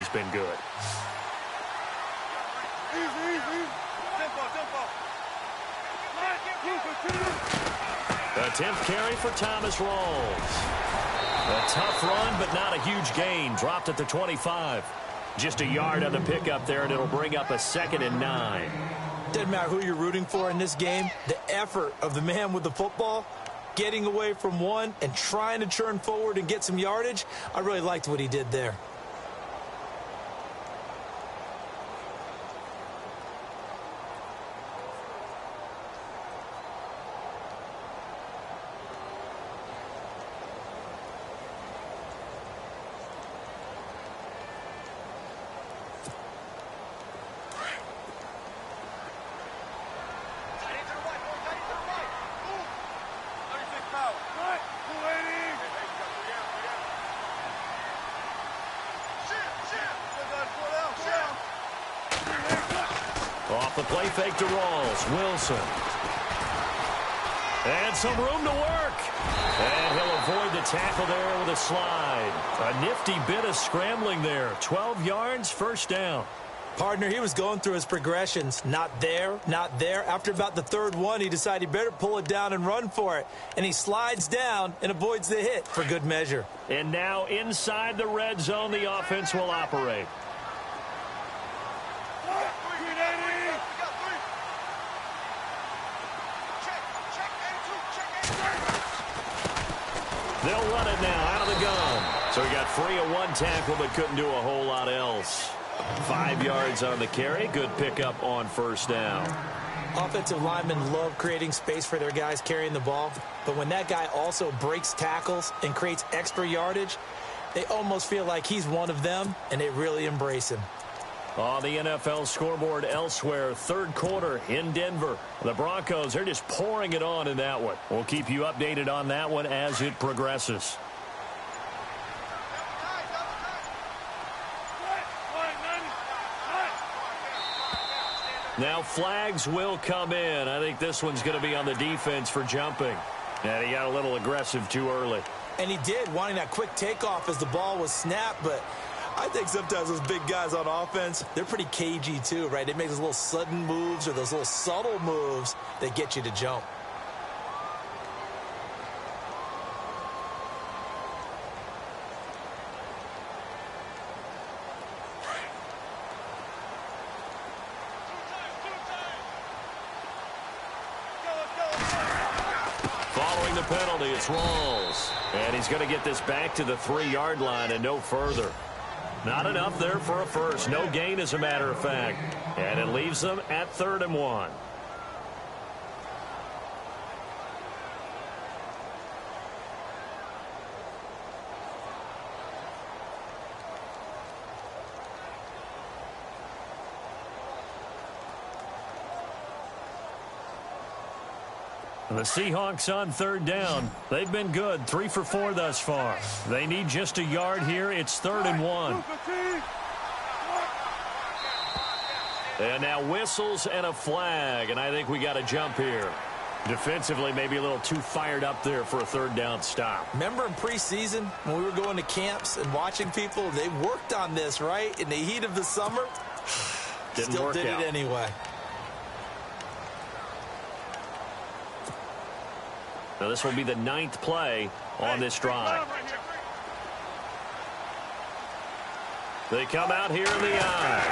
has been good. The 10th carry for Thomas Rawls. A tough run, but not a huge gain. Dropped at the 25. Just a yard on the pickup there, and it'll bring up a 2nd and 9. Doesn't matter who you're rooting for in this game. The effort of the man with the football, getting away from one and trying to turn forward and get some yardage, I really liked what he did there. Off the play fake to Rawls. Wilson. And some room to work. And he'll avoid the tackle there with a slide. A nifty bit of scrambling there. 12 yards, first down. Partner, he was going through his progressions. Not there, not there. After about the 3rd one, he decided he better pull it down and run for it. And he slides down and avoids the hit for good measure. And now inside the red zone, the offense will operate. They'll run it now out of the gun. So he got free of one tackle but couldn't do a whole lot else. 5 yards on the carry. Good pickup on first down. Offensive linemen love creating space for their guys carrying the ball. But when that guy also breaks tackles and creates extra yardage, they almost feel like he's one of them, and they really embrace him. On the NFL scoreboard elsewhere, 3rd quarter in Denver. The Broncos are just pouring it on in that one. We'll keep you updated on that one as it progresses. Now flags will come in. I think this one's going to be on the defense for jumping. And he got a little aggressive too early. And he did, wanting that quick takeoff as the ball was snapped, but I think sometimes those big guys on offense, they're pretty cagey too, right? They make those little sudden moves or those little subtle moves that get you to jump. Following the penalty, it's Rawls. And he's going to get this back to the 3-yard line and no further. Not enough there for a first. No gain, as a matter of fact. And it leaves them at 3rd and 1. The Seahawks on 3rd down. They've been good, 3 for 4 thus far. They need just a yard here. It's 3rd and 1. And now whistles and a flag, and I think we got a jump here. Defensively, maybe a little too fired up there for a 3rd down stop. Remember in preseason when we were going to camps and watching people, they worked on this, right? In the heat of the summer, Still did out. it anyway. Now this will be the 9th play on this drive. They come out here in the eye.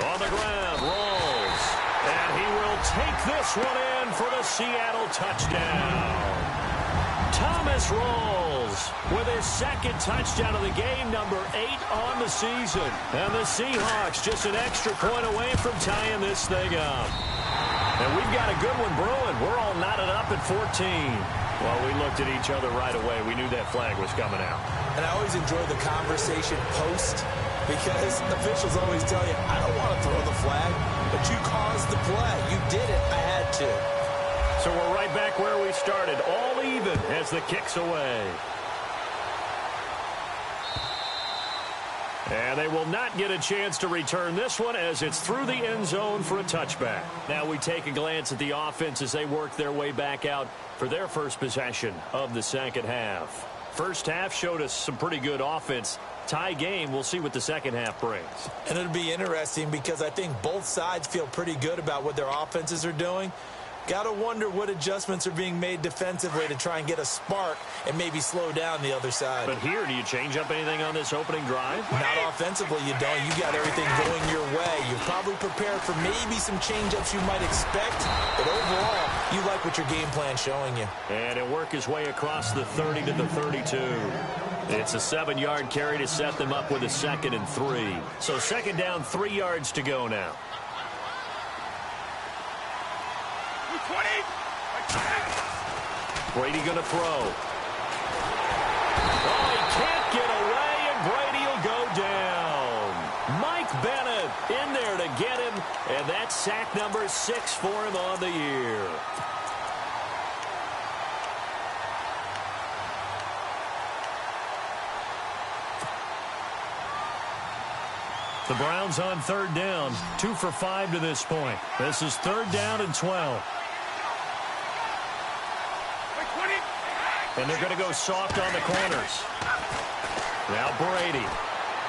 On the ground, Rawls. And he will take this one in for the Seattle touchdown. Thomas Rawls with his 2nd touchdown of the game, number 8 on the season. And the Seahawks just an extra point away from tying this thing up. And we've got a good one brewing. We're all knotted up at 14. Well, we looked at each other right away. We knew that flag was coming out. And I always enjoy the conversation post because officials always tell you, I don't want to throw the flag, but you caused the play. You did it. I had to. So we're right back where we started, all even as the kick's away. And they will not get a chance to return this one as it's through the end zone for a touchback. Now we take a glance at the offense as they work their way back out for their first possession of the second half. First half showed us some pretty good offense. Tie game. We'll see what the second half brings. And it'll be interesting because I think both sides feel pretty good about what their offenses are doing. Got to wonder what adjustments are being made defensively to try and get a spark and maybe slow down the other side. But here, do you change up anything on this opening drive? Not offensively, you don't. You got everything going your way. You're probably prepared for maybe some change-ups you might expect, but overall, you like what your game plan's showing you. And he'll work his way across the 30 to the 32. It's a 7-yard carry to set them up with a 2nd and 3. So second down, 3 yards to go now. Brady going to throw. Oh, he can't get away, and Brady will go down. Mike Bennett in there to get him, and that's sack number 6 for him on the year. The Browns on 3rd down, 2 for 5 to this point. This is 3rd down and 12. And they're going to go soft on the corners. Now Brady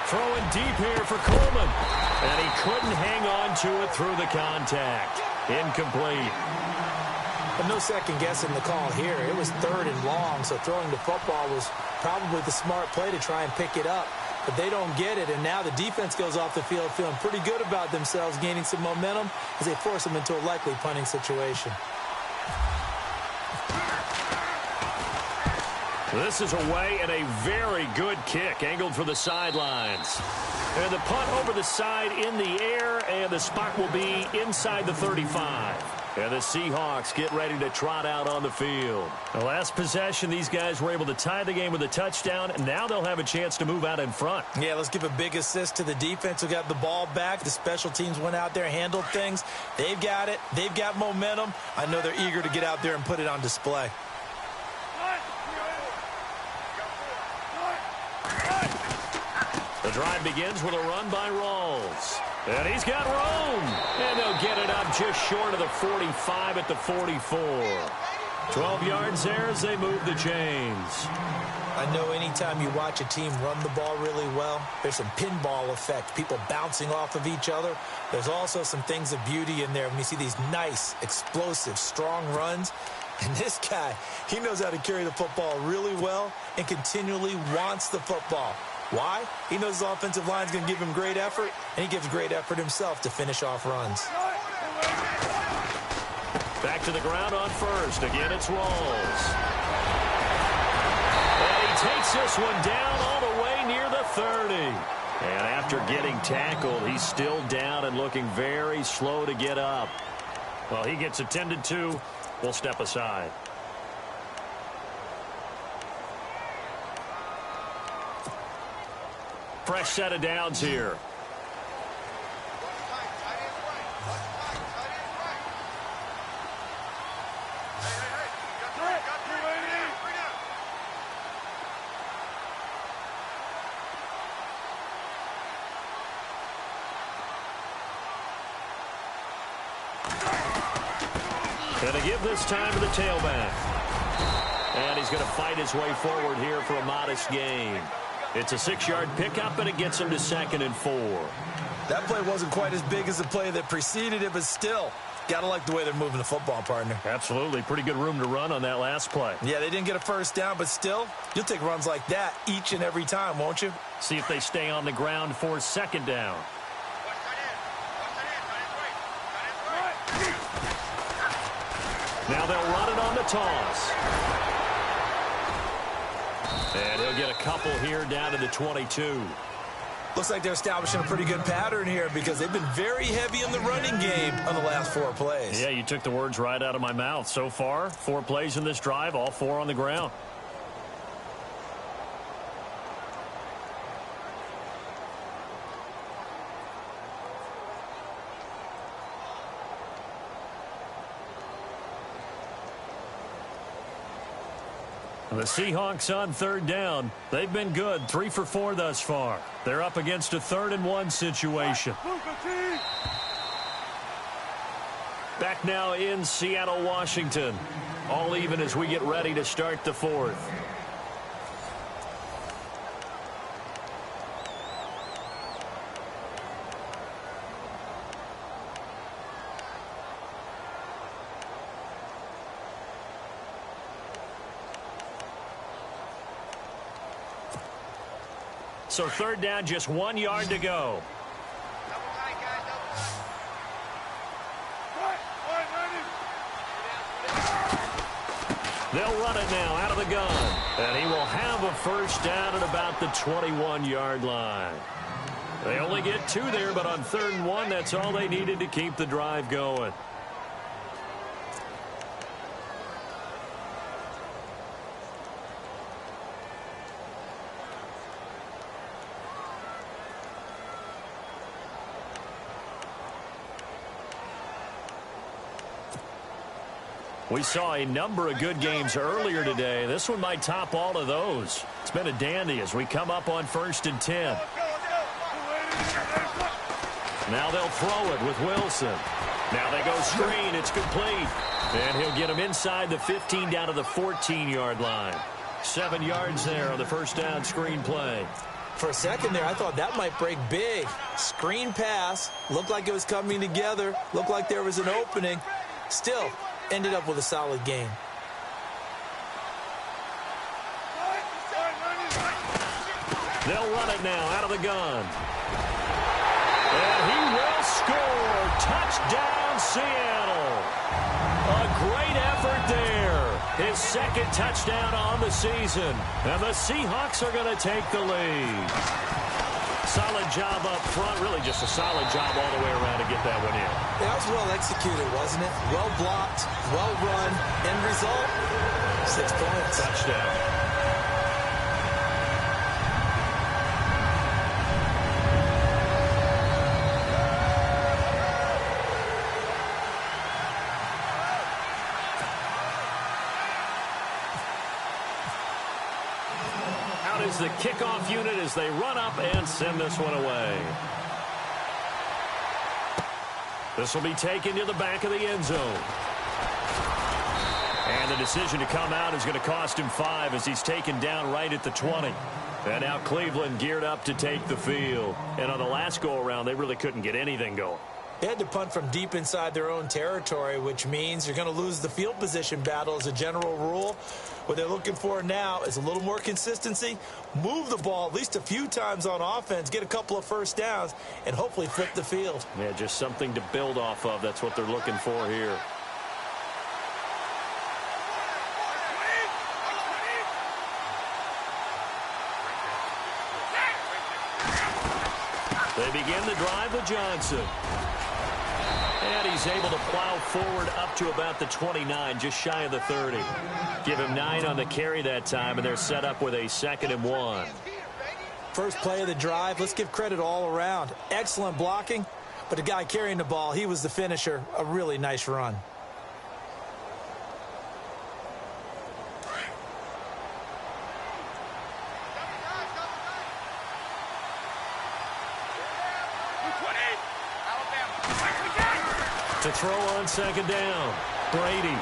throwing deep here for Coleman. And he couldn't hang on to it through the contact. Incomplete. But no second guessing the call here. It was 3rd and long, so throwing the football was probably the smart play to try and pick it up. But they don't get it, and now the defense goes off the field feeling pretty good about themselves, gaining some momentum as they force them into a likely punting situation. This is away and a very good kick, angled for the sidelines. And the punt over the side in the air, and the spot will be inside the 35. And the Seahawks get ready to trot out on the field. The last possession, these guys were able to tie the game with a touchdown, and now they'll have a chance to move out in front. Yeah, let's give a big assist to the defense who got the ball back. The special teams went out there, handled things. They've got it. They've got momentum. I know they're eager to get out there and put it on display. The drive begins with a run by Rawls. And he's got room. And they'll get it up just short of the 45 at the 44. 12 yards there as they move the chains. I know anytime you watch a team run the ball really well, there's some pinball effect, people bouncing off of each other. There's also some things of beauty in there when you see these nice, explosive, strong runs. And this guy, he knows how to carry the football really well and continually wants the football. Why? He knows his offensive line is going to give him great effort, and he gives great effort himself to finish off runs. Back to the ground on first. Again, it's Rawls. And he takes this one down all the way near the 30. And after getting tackled, he's still down and looking very slow to get up. Well, he gets attended to. We'll step aside. Fresh set of downs here. Going to give this time to the tailback. And he's going to fight his way forward here for a modest gain. It's a 6-yard pickup, and it gets him to 2nd and 4. That play wasn't quite as big as the play that preceded it, but still, got to like the way they're moving the football, partner. Absolutely. Pretty good room to run on that last play. Yeah, they didn't get a first down, but still, you'll take runs like that each and every time, won't you? See if they stay on the ground for 2nd down. Now they'll run it on the toss. And he'll get a couple here down to the 22. Looks like they're establishing a pretty good pattern here because they've been very heavy in the running game on the last 4 plays. Yeah, you took the words right out of my mouth. So far, 4 plays in this drive, all 4 on the ground. The Seahawks on 3rd down. They've been good, 3 for 4 thus far. They're up against a 3rd and 1 situation. Back now in Seattle, Washington. All even as we get ready to start the 4th. So third down, just 1 yard to go. They'll run it now out of the gun. And he will have a first down at about the 21-yard line. They only get 2 there, but on 3rd and 1, that's all they needed to keep the drive going. We saw a number of good games earlier today. This one might top all of those. It's been a dandy as we come up on 1st and 10. Now they'll throw it with Wilson. Now they go screen. It's complete. And he'll get him inside the 15 down to the 14-yard line. 7 yards there on the first down screen play. For a second there, I thought that might break big. Screen pass. Looked like it was coming together. Looked like there was an opening. Still ended up with a solid game. They'll run it now out of the gun. And he will score. Touchdown, Seattle. A great effort there. His 2nd touchdown on the season. And the Seahawks are going to take the lead. Solid job up front. Really just a solid job all the way around to get that one in. That was well executed, wasn't it? Well blocked, well run. End result, 6 points. Touchdown. Is the kickoff unit as they run up and send this one away. This will be taken to the back of the end zone. And the decision to come out is going to cost him 5 as he's taken down right at the 20. And now Cleveland geared up to take the field. And on the last go-around, they really couldn't get anything going. They had to punt from deep inside their own territory, which means you're going to lose the field position battle as a general rule. What they're looking for now is a little more consistency, move the ball at least a few times on offense, get a couple of first downs, and hopefully flip the field. Yeah, just something to build off of. That's what they're looking for here. They begin the drive with Johnson. And he's able to plow forward up to about the 29, just shy of the 30. Give him 9 on the carry that time, and they're set up with a 2nd and 1. First play of the drive, let's give credit all around. Excellent blocking, but the guy carrying the ball, he was the finisher. A really nice run. To throw on 2nd down. Brady.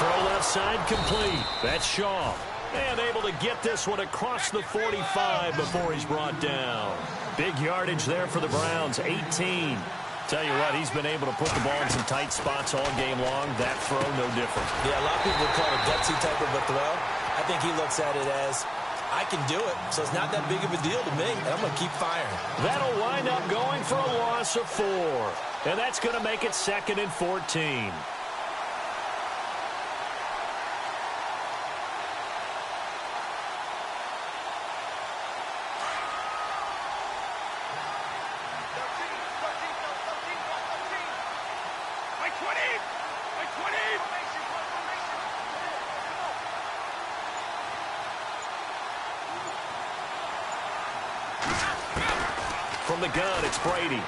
Throw left side complete. That's Shaw. And able to get this one across the 45 before he's brought down. Big yardage there for the Browns. 18. Tell you what, he's been able to put the ball in some tight spots all game long. That throw, no different. Yeah, a lot of people would call it a gutsy type of a throw. I think he looks at it as, I can do it, so it's not that big of a deal to me, and I'm going to keep firing. That'll wind up going for a loss of 4. And that's going to make it 2nd and 14. From the gun, it's Brady.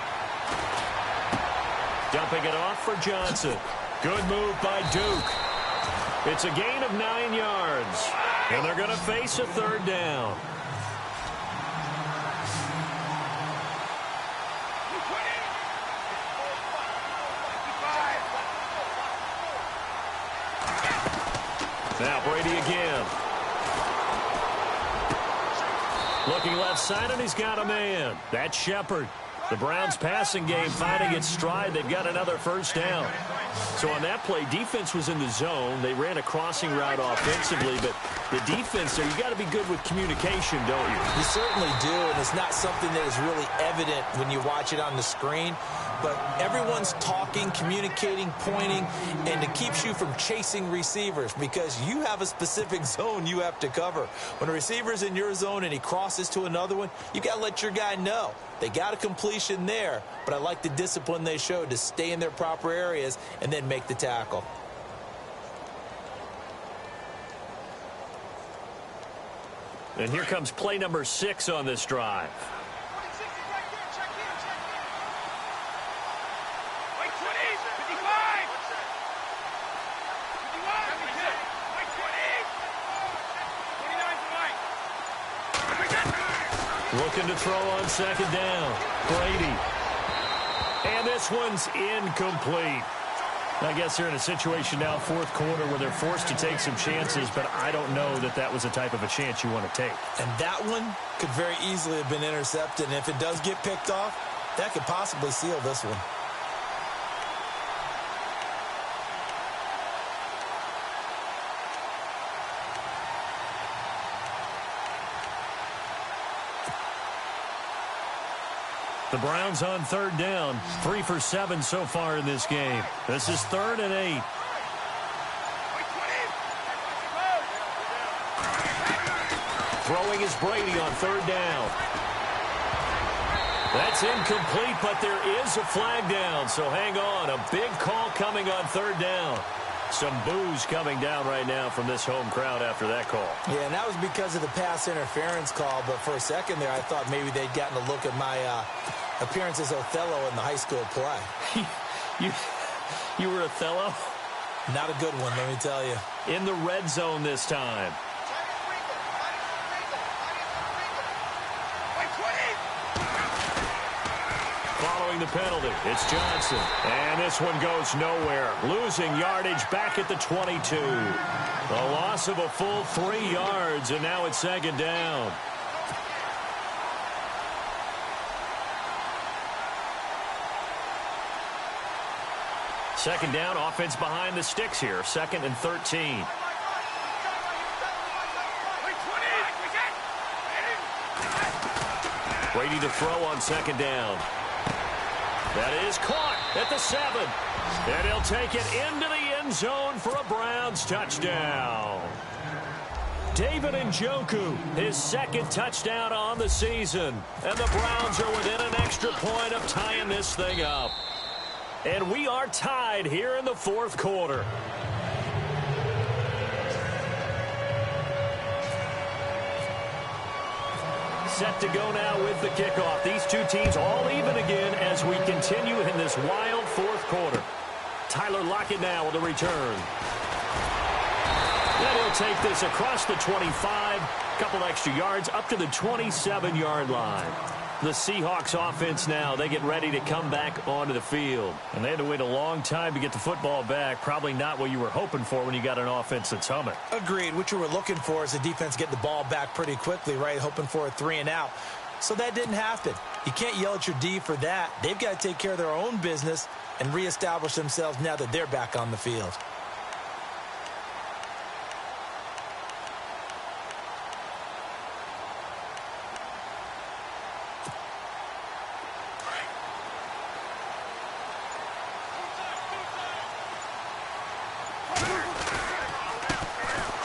Dumping it off for Johnson. Good move by Duke. It's a gain of 9 yards. And they're going to face a 3rd down. Now Brady again. Looking left side, and he's got a man. That's Shepard. The Browns' passing game finding its stride. They've got another first down. So on that play, defense was in the zone. They ran a crossing route offensively, but the defense there, you got to be good with communication, don't you? You certainly do, and it's not something that is really evident when you watch it on the screen. But everyone's talking, communicating, pointing, and it keeps you from chasing receivers because you have a specific zone you have to cover. When a receiver's in your zone and he crosses to another one, you got to let your guy know. They got a completion there, but I like the discipline they showed to stay in their proper areas and then make the tackle. And here comes play number 6 on this drive. Looking to throw on second down. Brady. And this one's incomplete. I guess they're in a situation now, fourth quarter, where they're forced to take some chances, but I don't know that that was the type of a chance you want to take. And that one could very easily have been intercepted, and if it does get picked off, that could possibly seal this one. The Browns on third down, 3 for 7 so far in this game. This is 3rd and 8. Throwing is Brady on third down. That's incomplete, but there is a flag down, so hang on. A big call coming on third down. Some boos coming down right now from this home crowd after that call. Yeah, and that was because of the pass interference call, but for a second there, I thought maybe they'd gotten a look at my appearance as Othello in the high school play. You were Othello? Not a good one, let me tell you. In the red zone this time. Following the penalty, it's Johnson. And this one goes nowhere. Losing yardage back at the 22. A loss of a full 3 yards, and now it's second down. Second down, offense behind the sticks here. 2nd and 13. Brady to throw on second down. That is caught at the 7. And he'll take it into the end zone for a Browns touchdown. David Njoku, his 2nd touchdown on the season. And the Browns are within an extra point of tying this thing up. And we are tied here in the 4th quarter. Set to go now with the kickoff. These two teams all even again as we continue in this wild 4th quarter. Tyler Lockett now with a return. Then he'll take this across the 25, couple extra yards up to the 27-yard line. The Seahawks offense now, they get ready to come back onto the field. And they had to wait a long time to get the football back. Probably not what you were hoping for when you got an offense that's humming. Agreed. What you were looking for is the defense get the ball back pretty quickly, right? Hoping for a 3 and out. So that didn't happen. You can't yell at your D for that. They've got to take care of their own business and reestablish themselves now that they're back on the field.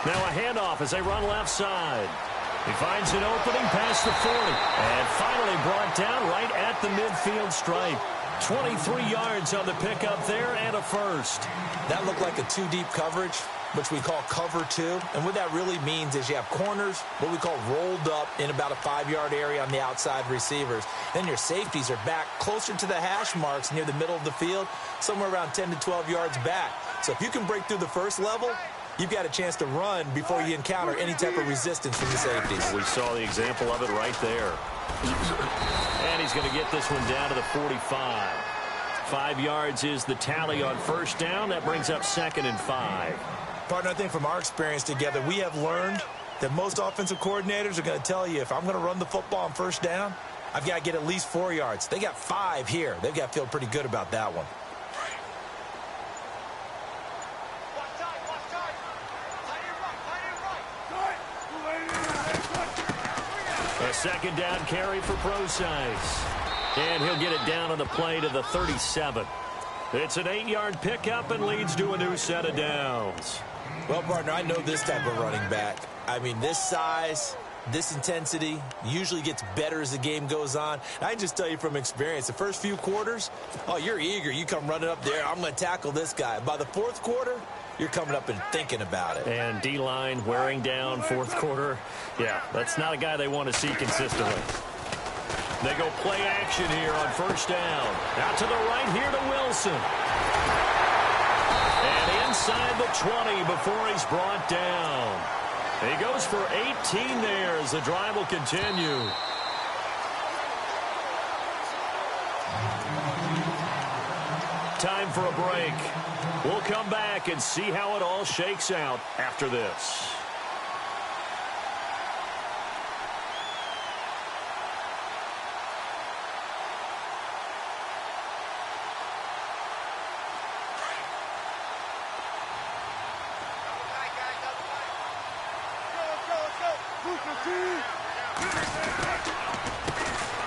Now a handoff as they run left side. He finds an opening past the 40. And finally brought down right at the midfield stripe. 23 yards on the pickup there and a first. That looked like a 2-deep coverage, which we call cover 2. And what that really means is you have corners, what we call rolled up in about a 5-yard area on the outside receivers. Then your safeties are back closer to the hash marks near the middle of the field, somewhere around 10 to 12 yards back. So if you can break through the first level, you've got a chance to run before you encounter any type of resistance from the safeties. We saw the example of it right there. And he's going to get this one down to the 45. 5 yards is the tally on first down. That brings up 2nd and 5. Partner, I think from our experience together, we have learned that most offensive coordinators are going to tell you, if I'm going to run the football on first down, I've got to get at least 4 yards. They got 5 here. They've got to feel pretty good about that one. A second down carry for Procise. And he'll get it down on the play to the 37. It's an 8-yard pickup and leads to a new set of downs. Well, partner, I know this type of running back. I mean, this size, this intensity usually gets better as the game goes on. And I can just tell you from experience, the first few quarters, oh, you're eager. You come running up there, I'm going to tackle this guy. By the fourth quarter, you're coming up and thinking about it. And D-line wearing down fourth quarter. Yeah, that's not a guy they want to see consistently. They go play action here on first down. Out to the right here to Wilson. And inside the 20 before he's brought down. He goes for 18 there as the drive will continue. Time for a break. We'll come back and see how it all shakes out after this.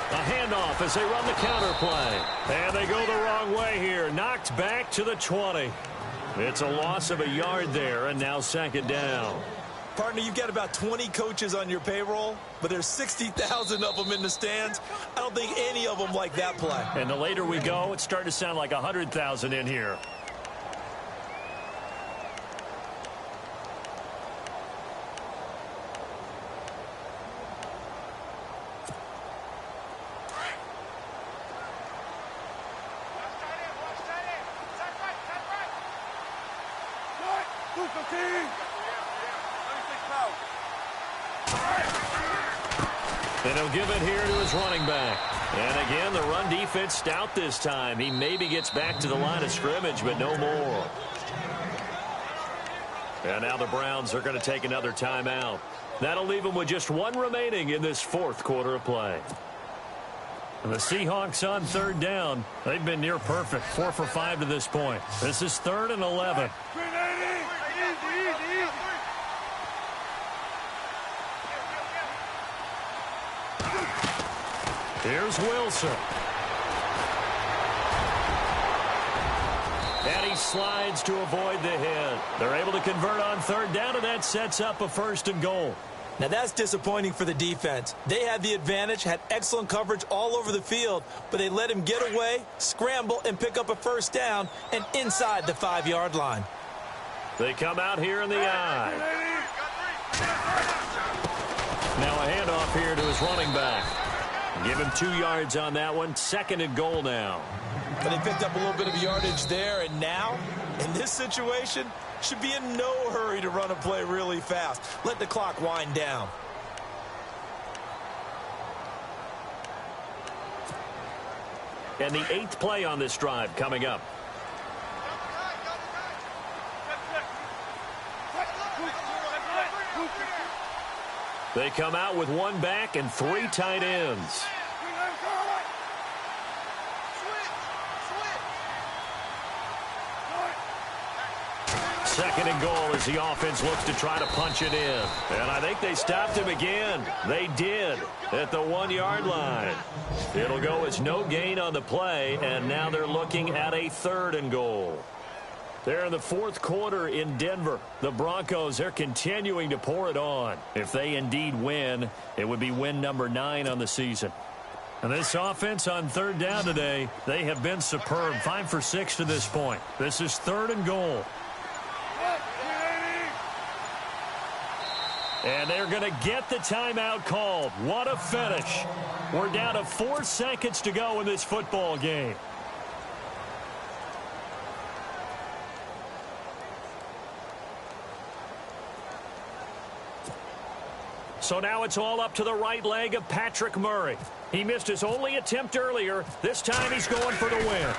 A handoff as they run the counter play. And they go the wrong way here. Knocked back to the 20. It's a loss of a yard there, and now second down. Partner, you've got about 20 coaches on your payroll, but there's 60,000 of them in the stands. I don't think any of them like that play. And the later we go, it's starting to sound like 100,000 in here. And he'll give it here to his running back. And again, the run defense stout this time. He maybe gets back to the line of scrimmage, but no more. And now the Browns are going to take another timeout. That'll leave them with just one remaining in this fourth quarter of play. And the Seahawks on third down. They've been near perfect, 4 for 5 to this point. This is 3rd and 11. Here's Wilson. And he slides to avoid the hit. They're able to convert on third down, and that sets up a 1st and goal. Now, that's disappointing for the defense. They had the advantage, had excellent coverage all over the field, but they let him get away, scramble, and pick up a 1st down and inside the 5-yard line. They come out here in the eye. Now a handoff here to his running back. Give him 2 yards on that one. 2nd and goal now. But they picked up a little bit of yardage there, and now, in this situation, should be in no hurry to run a play really fast. Let the clock wind down. And the 8th play on this drive coming up. They come out with 1 back and 3 tight ends. Second and goal as the offense looks to try to punch it in. And I think they stopped him again. They did at the 1-yard line. It'll go as no gain on the play, and now they're looking at a 3rd and goal. They're in the 4th quarter in Denver. The Broncos, they're continuing to pour it on. If they indeed win, it would be win number 9 on the season. And this offense on third down today, they have been superb. 5 for 6 to this point. This is 3rd and goal. And they're going to get the timeout called. What a finish. We're down to 4 seconds to go in this football game. So now it's all up to the right leg of Patrick Murray. He missed his only attempt earlier. This time he's going for the win.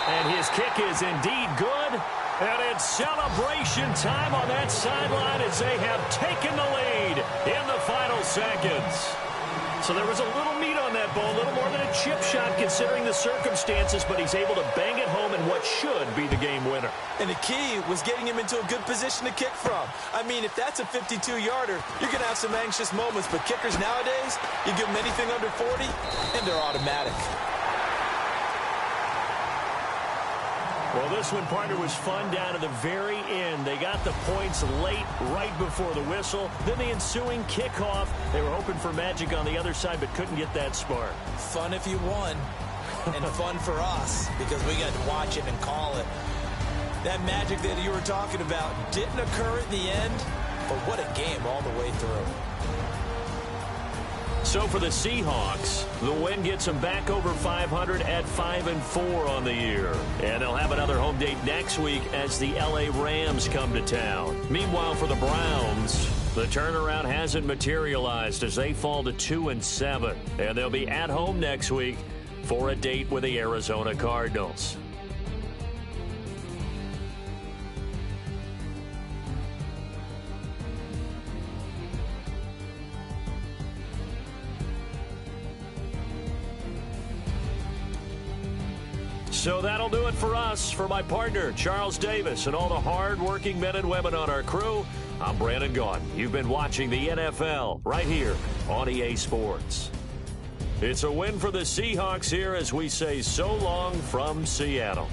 And his kick is indeed good. And it's celebration time on that sideline as they have taken the lead in the final seconds. So there was a little meat on that ball, a little more than a chip shot considering the circumstances, but he's able to bang it home in what should be the game winner. And the key was getting him into a good position to kick from. I mean, if that's a 52-yarder, you're going to have some anxious moments, but kickers nowadays, you give them anything under 40, and they're automatic. Well, this one, partner, was fun down to the very end. They got the points late, right before the whistle. Then the ensuing kickoff. They were hoping for magic on the other side, but couldn't get that spark. Fun if you won, and fun for us, because we got to watch it and call it. That magic that you were talking about didn't occur at the end, but what a game all the way through. So for the Seahawks, the win gets them back over 500 at 5-4 on the year. And they'll have another home date next week as the LA Rams come to town. Meanwhile, for the Browns, the turnaround hasn't materialized as they fall to 2-7. And they'll be at home next week for a date with the Arizona Cardinals. So that'll do it for us. For my partner, Charles Davis, and all the hard-working men and women on our crew, I'm Brandon Gaudin. You've been watching the NFL right here on EA Sports. It's a win for the Seahawks here as we say so long from Seattle.